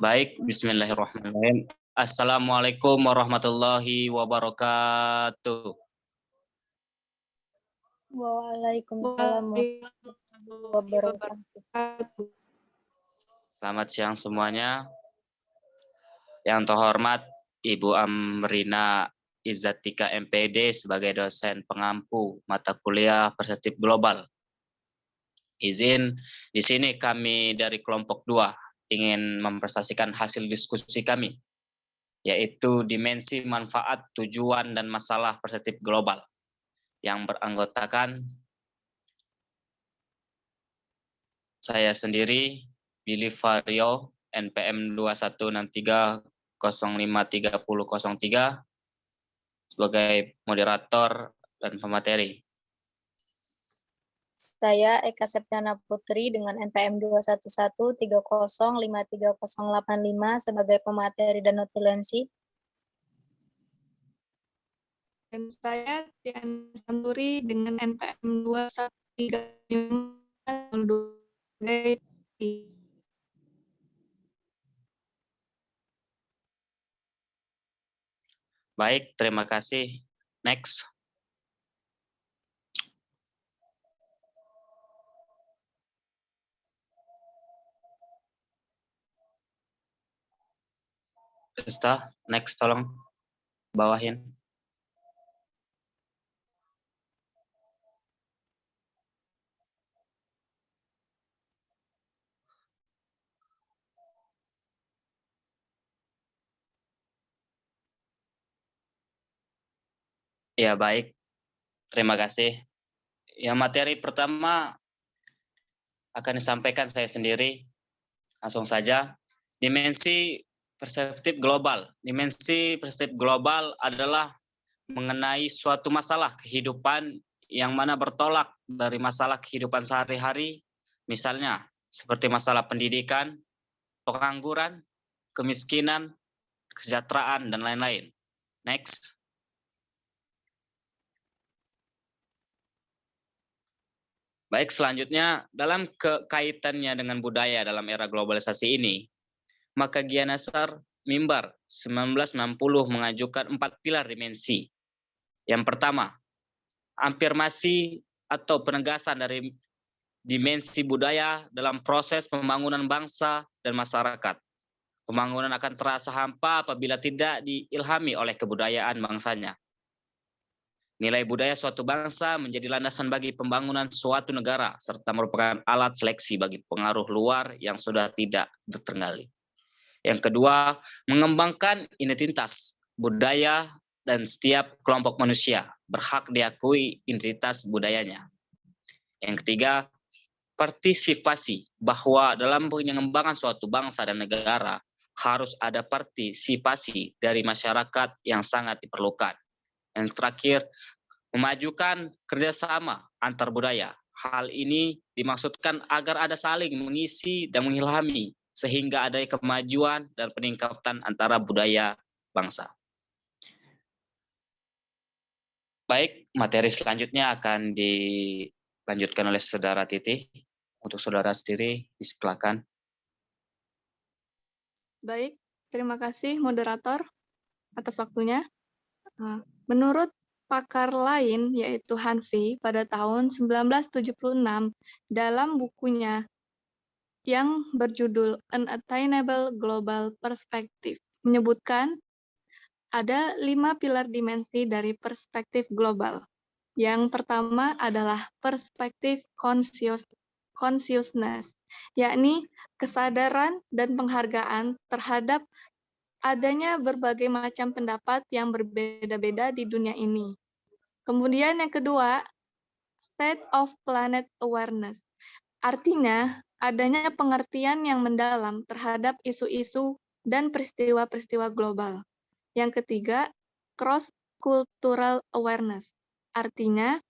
Baik, bismillahirrahmanirrahim. Assalamualaikum warahmatullahi wabarakatuh. Waalaikumsalam warahmatullahi wabarakatuh. Selamat siang semuanya. Yang terhormat Ibu Amrina Izzatika MPD sebagai dosen pengampu mata kuliah Perspektif Global. Izin di sini kami dari kelompok 2 ingin mempresentasikan hasil diskusi kami, yaitu dimensi manfaat, tujuan, dan masalah perspektif global yang beranggotakan saya sendiri, Billy Vario, NPM 2163053003 sebagai moderator dan pemateri. Saya Eka Septiana Putri dengan NPM 21130530085 sebagai pemateri dan notulensi. Dan saya Tian Santuri dengan NPM 213502. Baik, terima kasih. Next. Ustaz, next tolong bawahin. Ya, baik. Terima kasih. Ya, materi pertama akan disampaikan saya sendiri. Langsung saja. Dimensi perspektif global. Dimensi perspektif global adalah mengenai suatu masalah kehidupan yang mana bertolak dari masalah kehidupan sehari-hari, misalnya seperti masalah pendidikan, pengangguran, kemiskinan, kesejahteraan, dan lain-lain. Next. Baik, selanjutnya dalam kaitannya dengan budaya dalam era globalisasi ini, maka Gianasar Mimbar 1960 mengajukan 4 pilar dimensi. Yang pertama, afirmasi atau penegasan dari dimensi budaya dalam proses pembangunan bangsa dan masyarakat. Pembangunan akan terasa hampa apabila tidak diilhami oleh kebudayaan bangsanya. Nilai budaya suatu bangsa menjadi landasan bagi pembangunan suatu negara, serta merupakan alat seleksi bagi pengaruh luar yang sudah tidak terkendali. Yang kedua, mengembangkan identitas budaya dan setiap kelompok manusia berhak diakui identitas budayanya. Yang ketiga, partisipasi, bahwa dalam pengembangan suatu bangsa dan negara harus ada partisipasi dari masyarakat yang sangat diperlukan. Yang terakhir, memajukan kerjasama antar budaya. Hal ini dimaksudkan agar ada saling mengisi dan mengilhami, sehingga ada kemajuan dan peningkatan antara budaya bangsa. Baik, materi selanjutnya akan dilanjutkan oleh Saudara Titi. Untuk saudara sendiri, disilakan. Baik, terima kasih moderator atas waktunya. Menurut pakar lain yaitu Hanfi pada tahun 1976 dalam bukunya yang berjudul An Attainable Global Perspective menyebutkan ada 5 pilar dimensi dari perspektif global. Yang pertama adalah perspektif consciousness, yakni kesadaran dan penghargaan terhadap adanya berbagai macam pendapat yang berbeda-beda di dunia ini. Kemudian yang kedua, state of planet awareness. Artinya, adanya pengertian yang mendalam terhadap isu-isu dan peristiwa-peristiwa global. Yang ketiga, cross-cultural awareness. Artinya,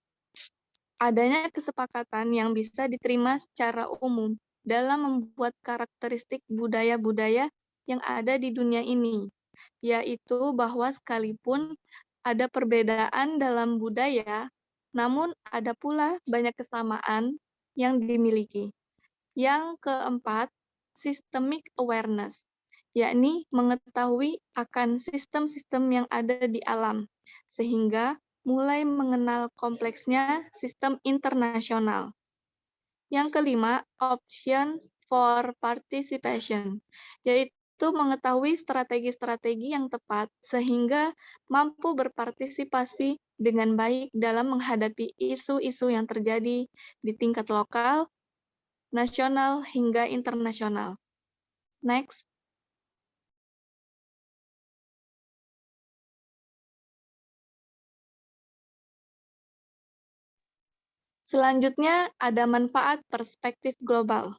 adanya kesepakatan yang bisa diterima secara umum dalam membuat karakteristik budaya-budaya yang ada di dunia ini, yaitu bahwa sekalipun ada perbedaan dalam budaya, namun ada pula banyak kesamaan yang dimiliki. Yang keempat, systemic awareness, yakni mengetahui akan sistem-sistem yang ada di alam, sehingga mulai mengenal kompleksnya sistem internasional. Yang kelima, option for participation, yaitu mengetahui strategi-strategi yang tepat sehingga mampu berpartisipasi dengan baik dalam menghadapi isu-isu yang terjadi di tingkat lokal, nasional, hingga internasional. Next. Selanjutnya ada manfaat perspektif global.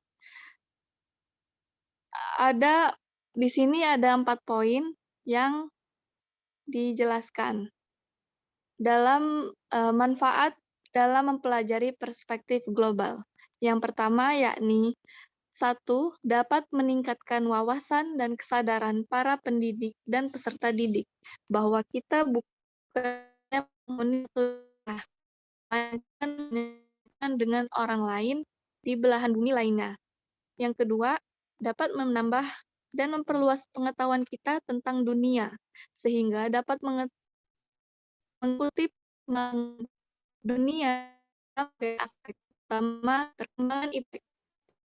Di sini ada 4 poin yang dijelaskan dalam manfaat dalam mempelajari perspektif global. Yang pertama yakni 1. Dapat meningkatkan wawasan dan kesadaran para pendidik dan peserta didik bahwa kita bukannya dengan orang lain di belahan bumi lainnya. Yang kedua, dapat menambah dan memperluas pengetahuan kita tentang dunia, sehingga dapat mengutip dunia sebagai aspek utama perkembangan IPK.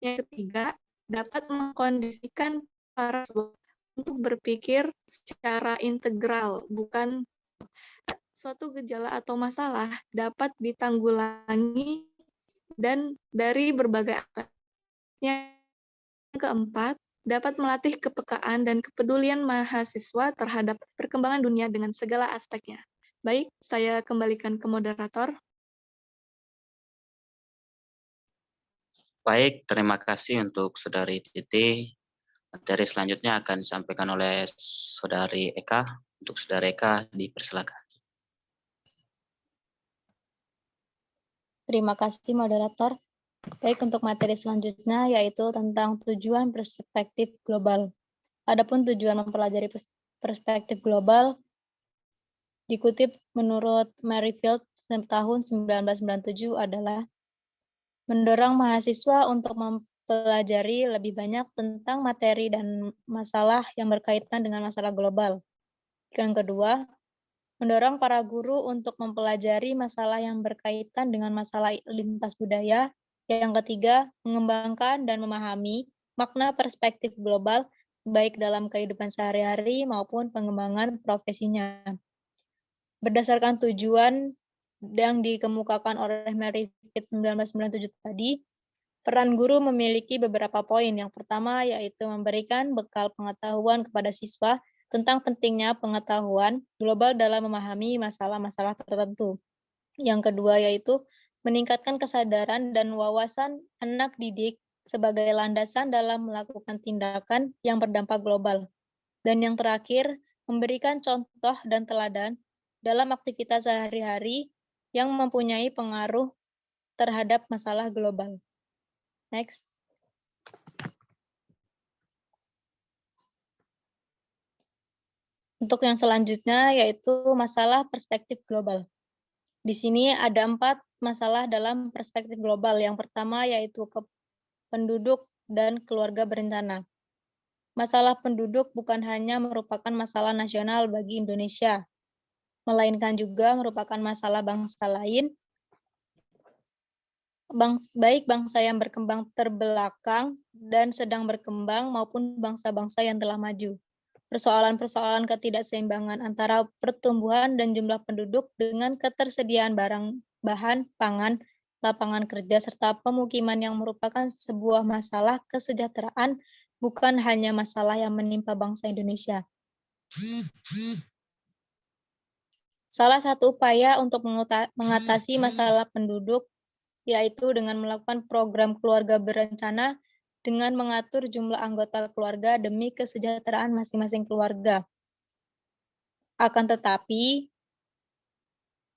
Yang ketiga, dapat mengkondisikan para siswa untuk berpikir secara integral, bukan suatu gejala atau masalah dapat ditanggulangi dan dari berbagai aspek. Yang keempat, dapat melatih kepekaan dan kepedulian mahasiswa terhadap perkembangan dunia dengan segala aspeknya. Baik, saya kembalikan ke moderator. Baik, terima kasih untuk Saudari Titi. Materi selanjutnya akan disampaikan oleh Saudari Eka. Untuk Saudari Eka, dipersilakan. Terima kasih moderator. Baik, untuk materi selanjutnya yaitu tentang tujuan perspektif global. Adapun tujuan mempelajari perspektif global dikutip menurut Merrifield tahun 1997 adalah mendorong mahasiswa untuk mempelajari lebih banyak tentang materi dan masalah yang berkaitan dengan masalah global. Yang kedua, mendorong para guru untuk mempelajari masalah yang berkaitan dengan masalah lintas budaya. Yang ketiga, mengembangkan dan memahami makna perspektif global baik dalam kehidupan sehari-hari maupun pengembangan profesinya. Berdasarkan tujuan yang dikemukakan oleh Merrifield 1997 tadi, peran guru memiliki beberapa poin. Yang pertama yaitu memberikan bekal pengetahuan kepada siswa tentang pentingnya pengetahuan global dalam memahami masalah-masalah tertentu. Yang kedua yaitu meningkatkan kesadaran dan wawasan anak didik sebagai landasan dalam melakukan tindakan yang berdampak global. Dan yang terakhir, memberikan contoh dan teladan dalam aktivitas sehari-hari yang mempunyai pengaruh terhadap masalah global. Next. Untuk yang selanjutnya yaitu masalah perspektif global. Di sini ada 4 masalah dalam perspektif global. Yang pertama yaitu penduduk dan keluarga berencana. Masalah penduduk bukan hanya merupakan masalah nasional bagi Indonesia, melainkan juga merupakan masalah bangsa lain, baik bangsa yang berkembang terbelakang dan sedang berkembang maupun bangsa-bangsa yang telah maju. Persoalan-persoalan ketidakseimbangan antara pertumbuhan dan jumlah penduduk dengan ketersediaan bahan pangan, lapangan kerja, serta pemukiman yang merupakan sebuah masalah kesejahteraan, bukan hanya masalah yang menimpa bangsa Indonesia. Salah satu upaya untuk mengatasi masalah penduduk yaitu dengan melakukan program keluarga berencana dengan mengatur jumlah anggota keluarga demi kesejahteraan masing-masing keluarga. Akan tetapi,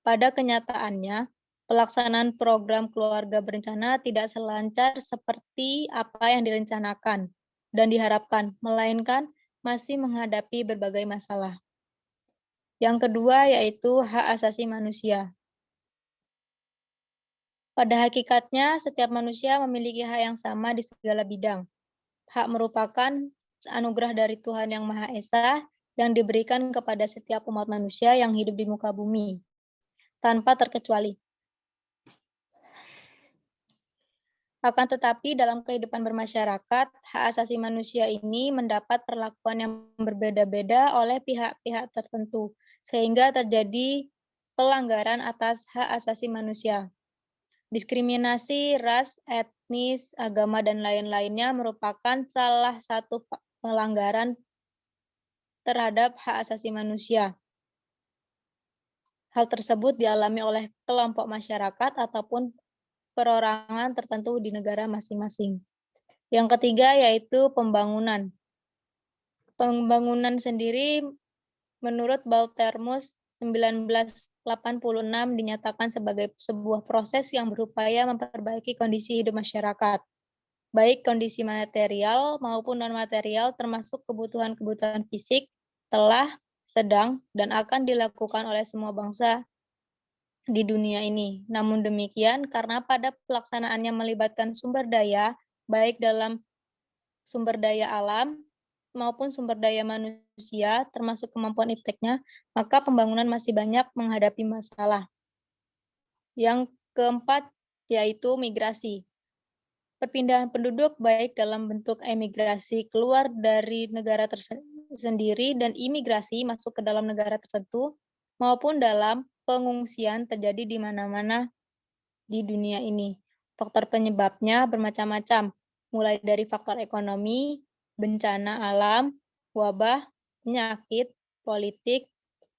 pada kenyataannya, pelaksanaan program keluarga berencana tidak selancar seperti apa yang direncanakan dan diharapkan, melainkan masih menghadapi berbagai masalah. Yang kedua yaitu hak asasi manusia. Pada hakikatnya, setiap manusia memiliki hak yang sama di segala bidang. Hak merupakan anugerah dari Tuhan Yang Maha Esa yang diberikan kepada setiap umat manusia yang hidup di muka bumi, tanpa terkecuali. Akan tetapi dalam kehidupan bermasyarakat, hak asasi manusia ini mendapat perlakuan yang berbeda-beda oleh pihak-pihak tertentu, sehingga terjadi pelanggaran atas hak asasi manusia. Diskriminasi ras, etnis, agama, dan lain-lainnya merupakan salah satu pelanggaran terhadap hak asasi manusia. Hal tersebut dialami oleh kelompok masyarakat ataupun perorangan tertentu di negara masing-masing. Yang ketiga yaitu pembangunan. Pembangunan sendiri menurut Baltermus 1986 dinyatakan sebagai sebuah proses yang berupaya memperbaiki kondisi hidup masyarakat, baik kondisi material maupun non-material termasuk kebutuhan-kebutuhan fisik, telah, sedang, dan akan dilakukan oleh semua bangsa di dunia ini. Namun demikian, karena pada pelaksanaannya melibatkan sumber daya, baik dalam sumber daya alam maupun sumber daya manusia, termasuk kemampuan ipteknya, maka pembangunan masih banyak menghadapi masalah. Yang keempat, yaitu migrasi. Perpindahan penduduk baik dalam bentuk emigrasi keluar dari negara sendiri dan imigrasi masuk ke dalam negara tertentu, maupun dalam pengungsian terjadi di mana-mana di dunia ini. Faktor penyebabnya bermacam-macam, mulai dari faktor ekonomi, bencana alam, wabah, penyakit, politik,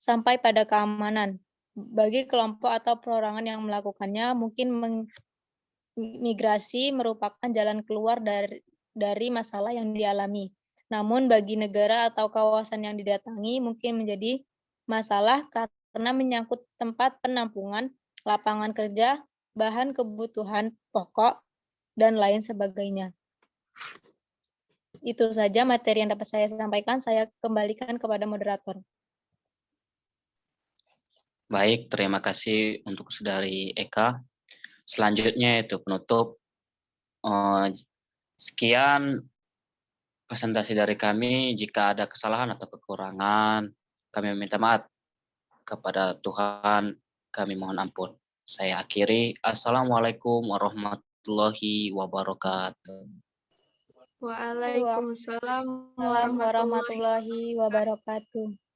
sampai pada keamanan. Bagi kelompok atau perorangan yang melakukannya, mungkin migrasi merupakan jalan keluar dari masalah yang dialami. Namun bagi negara atau kawasan yang didatangi mungkin menjadi masalah karena menyangkut tempat penampungan, lapangan kerja, bahan kebutuhan pokok, dan lain sebagainya. Itu saja materi yang dapat saya sampaikan. Saya kembalikan kepada moderator. Baik, terima kasih untuk Saudari Eka. Selanjutnya itu penutup. Sekian presentasi dari kami. Jika ada kesalahan atau kekurangan, kami meminta maaf kepada Tuhan. Kami mohon ampun. Saya akhiri. Assalamualaikum warahmatullahi wabarakatuh. Waalaikumsalam Warahmatullahi wabarakatuh.